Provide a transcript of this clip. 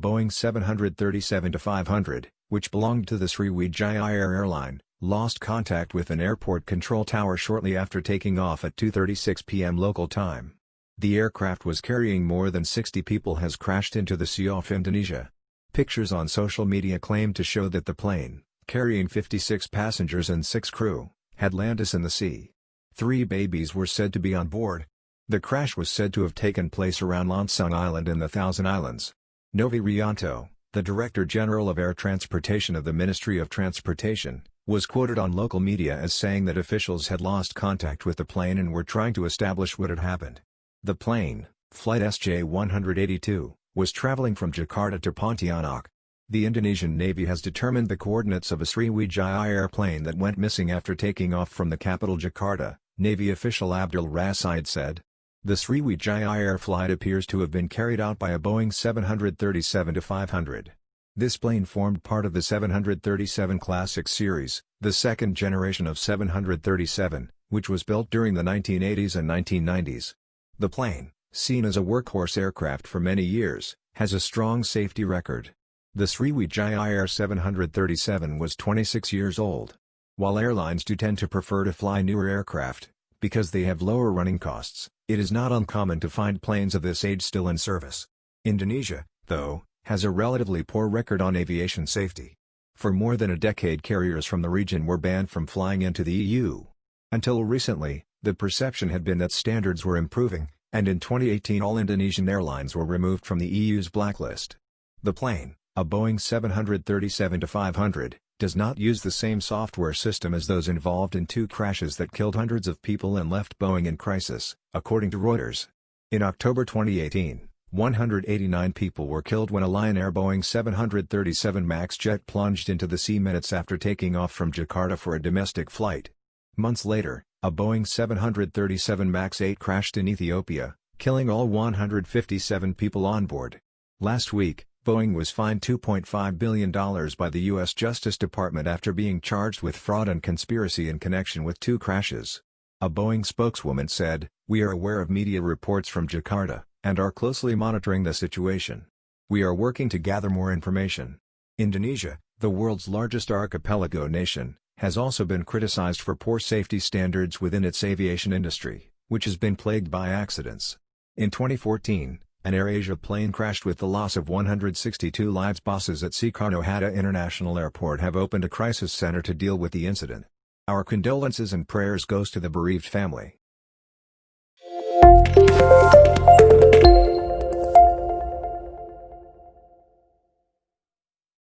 Boeing 737-500, which belonged to the Sriwijaya Air airline, lost contact with an airport control tower shortly after taking off at 2:36 p.m. local time. The aircraft was carrying more than 60 people has crashed into the sea off Indonesia. Pictures on social media claimed to show that the plane, carrying 56 passengers and 6 crew, had landed in the sea. 3 babies were said to be on board. The crash was said to have taken place around Lansung Island in the Thousand Islands. Novi Rianto, the Director General of Air Transportation of the Ministry of Transportation, was quoted on local media as saying that officials had lost contact with the plane and were trying to establish what had happened. The plane, Flight SJ-182, was traveling from Jakarta to Pontianak. The Indonesian Navy has determined the coordinates of a Sriwijaya airplane that went missing after taking off from the capital Jakarta, Navy official Abdul Rasid said. The Sriwijaya Air flight appears to have been carried out by a Boeing 737-500. This plane formed part of the 737 Classic series, the second generation of 737, which was built during the 1980s and 1990s. The plane, seen as a workhorse aircraft for many years, has a strong safety record. The Sriwijaya Air 737 was 26 years old. While airlines do tend to prefer to fly newer aircraft, because they have lower running costs, it is not uncommon to find planes of this age still in service. Indonesia, though, has a relatively poor record on aviation safety. For more than a decade, carriers from the region were banned from flying into the EU. Until recently, the perception had been that standards were improving, and in 2018 all Indonesian airlines were removed from the EU's blacklist. The plane, a Boeing 737-500, does not use the same software system as those involved in 2 crashes that killed hundreds of people and left Boeing in crisis, according to Reuters. In October 2018, 189 people were killed when a Lion Air Boeing 737 MAX jet plunged into the sea minutes after taking off from Jakarta for a domestic flight. Months later, a Boeing 737 MAX 8 crashed in Ethiopia, killing all 157 people on board. Last week, Boeing was fined $2.5 billion by the U.S. Justice Department after being charged with fraud and conspiracy in connection with 2 crashes. A Boeing spokeswoman said, "We are aware of media reports from Jakarta, and are closely monitoring the situation. We are working to gather more information." Indonesia, the world's largest archipelago nation, has also been criticized for poor safety standards within its aviation industry, which has been plagued by accidents. In 2014, an AirAsia plane crashed with the loss of 162 lives. Bosses at Soekarno-Hatta International Airport have opened a crisis center to deal with the incident. "Our condolences and prayers goes to the bereaved family.